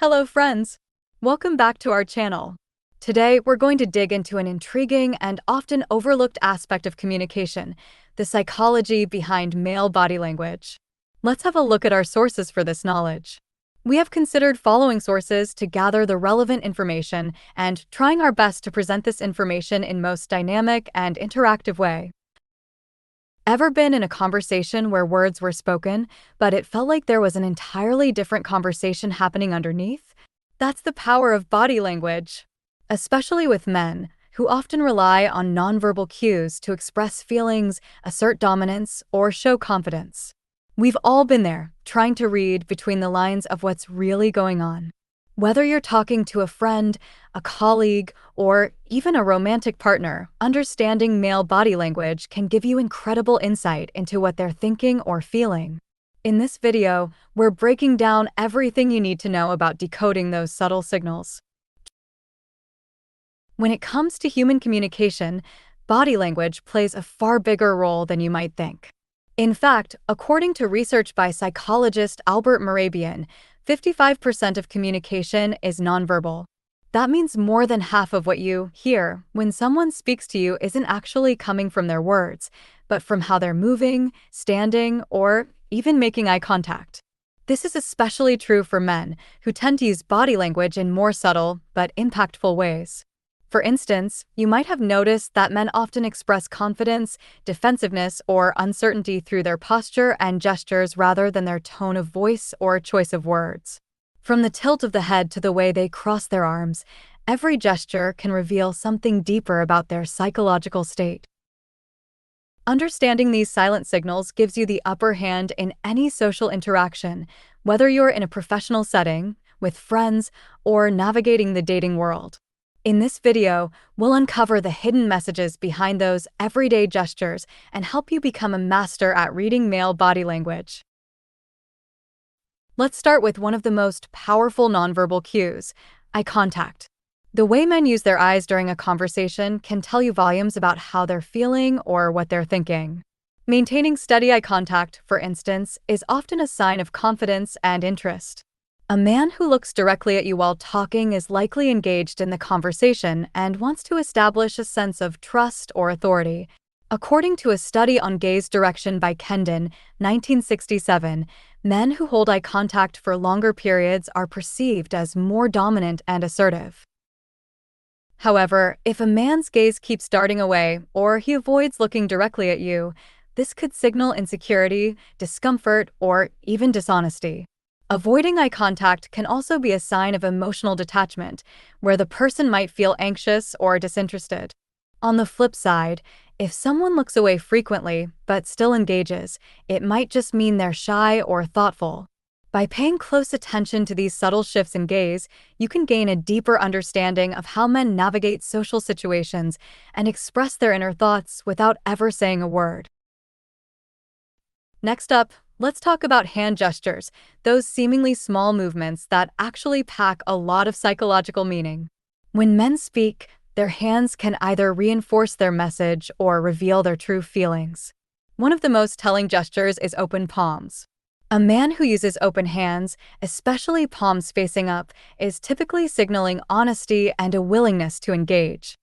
Hello friends! Welcome back to our channel. Today we're going to dig into an intriguing and often overlooked aspect of communication, the psychology behind male body language. Let's have a look at our sources for this knowledge. We have considered following sources to gather the relevant information and trying our best to present this information in most dynamic and interactive way. Ever been in a conversation where words were spoken, but it felt like there was an entirely different conversation happening underneath? That's the power of body language. Especially with men, who often rely on nonverbal cues to express feelings, assert dominance, or show confidence. We've all been there, trying to read between the lines of what's really going on. Whether you're talking to a friend, a colleague, or even a romantic partner, understanding male body language can give you incredible insight into what they're thinking or feeling. In this video, we're breaking down everything you need to know about decoding those subtle signals. When it comes to human communication, body language plays a far bigger role than you might think. In fact, according to research by psychologist Albert Mehrabian, 55% of communication is nonverbal. That means more than half of what you hear when someone speaks to you isn't actually coming from their words, but from how they're moving, standing, or even making eye contact. This is especially true for men, who tend to use body language in more subtle but impactful ways. For instance, you might have noticed that men often express confidence, defensiveness, or uncertainty through their posture and gestures rather than their tone of voice or choice of words. From the tilt of the head to the way they cross their arms, every gesture can reveal something deeper about their psychological state. Understanding these silent signals gives you the upper hand in any social interaction, whether you're in a professional setting, with friends, or navigating the dating world. In this video, we'll uncover the hidden messages behind those everyday gestures and help you become a master at reading male body language. Let's start with one of the most powerful nonverbal cues, eye contact. The way men use their eyes during a conversation can tell you volumes about how they're feeling or what they're thinking. Maintaining steady eye contact, for instance, is often a sign of confidence and interest. A man who looks directly at you while talking is likely engaged in the conversation and wants to establish a sense of trust or authority. According to a study on gaze direction by Kendon, 1967, men who hold eye contact for longer periods are perceived as more dominant and assertive. However, if a man's gaze keeps darting away or he avoids looking directly at you, this could signal insecurity, discomfort, or even dishonesty. Avoiding eye contact can also be a sign of emotional detachment, where the person might feel anxious or disinterested. On the flip side, if someone looks away frequently but still engages, it might just mean they're shy or thoughtful. By paying close attention to these subtle shifts in gaze, you can gain a deeper understanding of how men navigate social situations and express their inner thoughts without ever saying a word. Next up, let's talk about hand gestures, those seemingly small movements that actually pack a lot of psychological meaning. When men speak, their hands can either reinforce their message or reveal their true feelings. One of the most telling gestures is open palms. A man who uses open hands, especially palms facing up, is typically signaling honesty and a willingness to engage.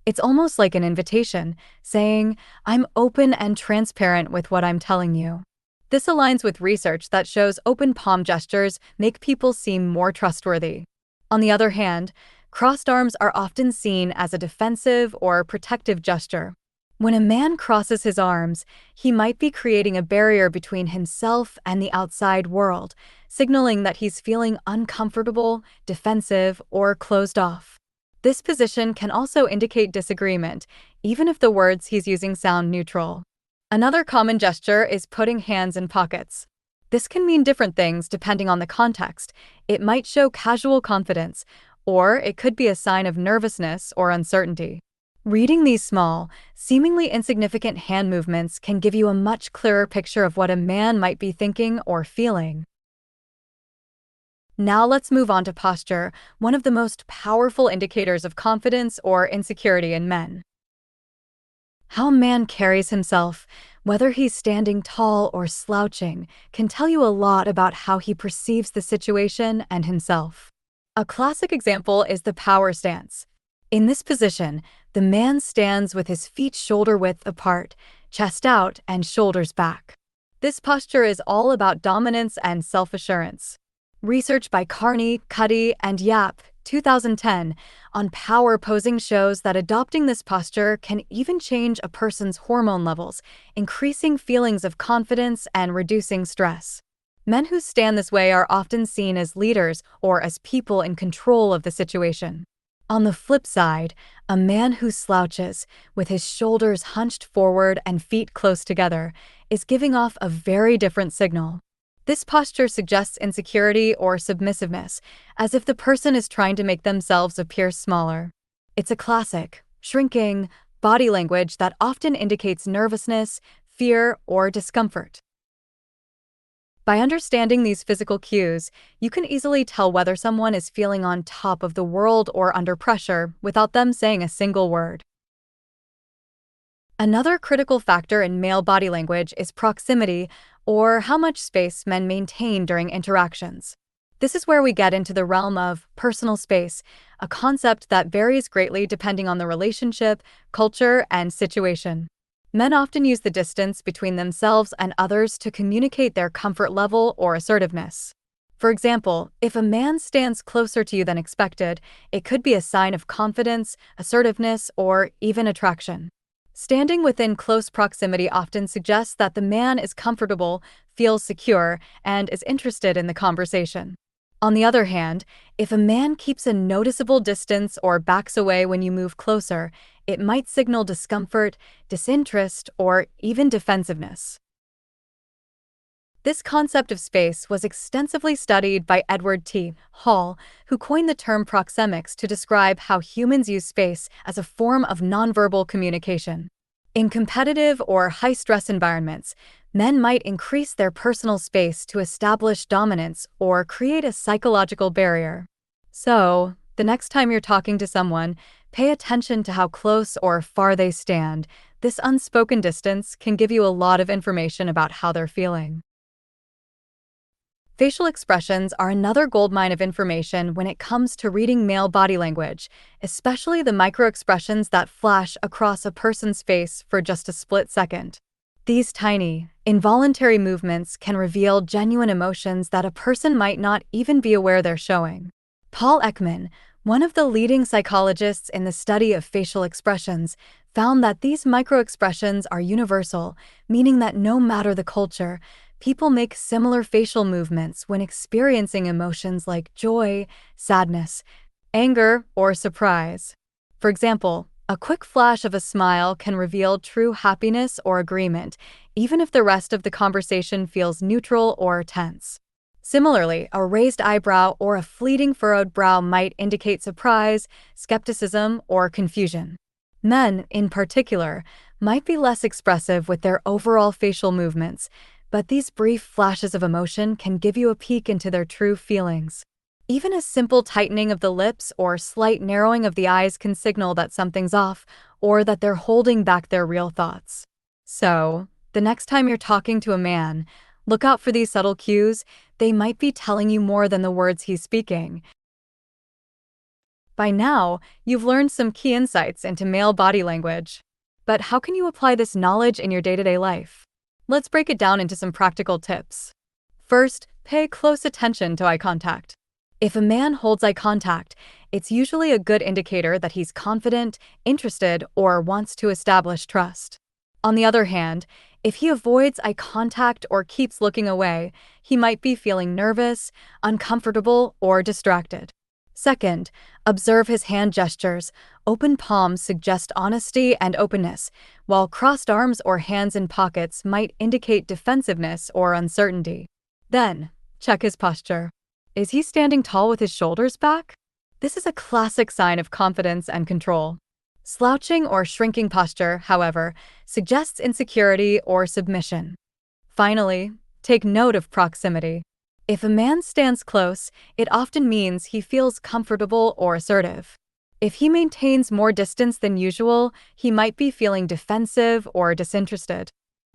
It's almost like an invitation, saying, "I'm open and transparent with what I'm telling you." This aligns with research that shows open palm gestures make people seem more trustworthy. On the other hand, crossed arms are often seen as a defensive or protective gesture. When a man crosses his arms, he might be creating a barrier between himself and the outside world, signaling that he's feeling uncomfortable, defensive, or closed off. This position can also indicate disagreement, even if the words he's using sound neutral. Another common gesture is putting hands in pockets. This can mean different things depending on the context. It might show casual confidence, or it could be a sign of nervousness or uncertainty. Reading these small, seemingly insignificant hand movements can give you a much clearer picture of what a man might be thinking or feeling. Now let's move on to posture, one of the most powerful indicators of confidence or insecurity in men. How a man carries himself, whether he's standing tall or slouching, can tell you a lot about how he perceives the situation and himself. A classic example is the power stance. In this position, the man stands with his feet shoulder-width apart, chest out, and shoulders back. This posture is all about dominance and self-assurance. Research by Carney, Cuddy, and Yap, 2010, on power posing shows that adopting this posture can even change a person's hormone levels, increasing feelings of confidence and reducing stress. Men who stand this way are often seen as leaders or as people in control of the situation. On the flip side, a man who slouches, with his shoulders hunched forward and feet close together, is giving off a very different signal. This posture suggests insecurity or submissiveness, as if the person is trying to make themselves appear smaller. It's a classic, shrinking body language that often indicates nervousness, fear, or discomfort. By understanding these physical cues, you can easily tell whether someone is feeling on top of the world or under pressure without them saying a single word. Another critical factor in male body language is proximity, or how much space men maintain during interactions. This is where we get into the realm of personal space, a concept that varies greatly depending on the relationship, culture, and situation. Men often use the distance between themselves and others to communicate their comfort level or assertiveness. For example, if a man stands closer to you than expected, it could be a sign of confidence, assertiveness, or even attraction. Standing within close proximity often suggests that the man is comfortable, feels secure, and is interested in the conversation. On the other hand, if a man keeps a noticeable distance or backs away when you move closer, it might signal discomfort, disinterest, or even defensiveness. This concept of space was extensively studied by Edward T. Hall, who coined the term proxemics to describe how humans use space as a form of nonverbal communication. In competitive or high-stress environments, men might increase their personal space to establish dominance or create a psychological barrier. So, the next time you're talking to someone, pay attention to how close or far they stand. This unspoken distance can give you a lot of information about how they're feeling. Facial expressions are another goldmine of information when it comes to reading male body language, especially the microexpressions that flash across a person's face for just a split second. These tiny, involuntary movements can reveal genuine emotions that a person might not even be aware they're showing. Paul Ekman, one of the leading psychologists in the study of facial expressions, found that these microexpressions are universal, meaning that no matter the culture, people make similar facial movements when experiencing emotions like joy, sadness, anger, or surprise. For example, a quick flash of a smile can reveal true happiness or agreement, even if the rest of the conversation feels neutral or tense. Similarly, a raised eyebrow or a fleeting furrowed brow might indicate surprise, skepticism, or confusion. Men, in particular, might be less expressive with their overall facial movements, but these brief flashes of emotion can give you a peek into their true feelings. Even a simple tightening of the lips or slight narrowing of the eyes can signal that something's off or that they're holding back their real thoughts. So, the next time you're talking to a man, look out for these subtle cues. They might be telling you more than the words he's speaking. By now, you've learned some key insights into male body language. But how can you apply this knowledge in your day-to-day life? Let's break it down into some practical tips. First, pay close attention to eye contact. If a man holds eye contact, it's usually a good indicator that he's confident, interested, or wants to establish trust. On the other hand, if he avoids eye contact or keeps looking away, he might be feeling nervous, uncomfortable, or distracted. Second, observe his hand gestures. Open palms suggest honesty and openness, while crossed arms or hands in pockets might indicate defensiveness or uncertainty. Then, check his posture. Is he standing tall with his shoulders back? This is a classic sign of confidence and control. Slouching or shrinking posture, however, suggests insecurity or submission. Finally, take note of proximity. If a man stands close, it often means he feels comfortable or assertive. If he maintains more distance than usual, he might be feeling defensive or disinterested.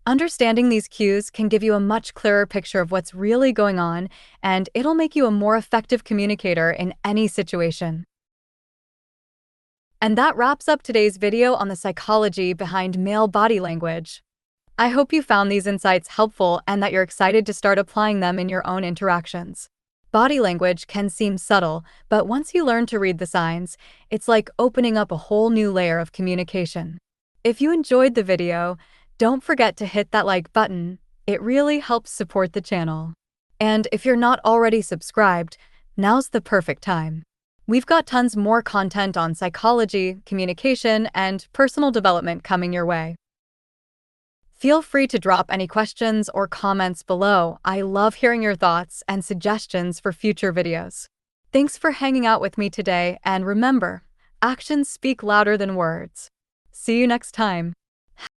Understanding these cues can give you a much clearer picture of what's really going on, and it'll make you a more effective communicator in any situation. And that wraps up today's video on the psychology behind male body language. I hope you found these insights helpful and that you're excited to start applying them in your own interactions. Body language can seem subtle, but once you learn to read the signs, it's like opening up a whole new layer of communication. If you enjoyed the video, don't forget to hit that like button. It really helps support the channel. And if you're not already subscribed, now's the perfect time. We've got tons more content on psychology, communication, and personal development coming your way. Feel free to drop any questions or comments below. I love hearing your thoughts and suggestions for future videos. Thanks for hanging out with me today, and remember, actions speak louder than words. See you next time.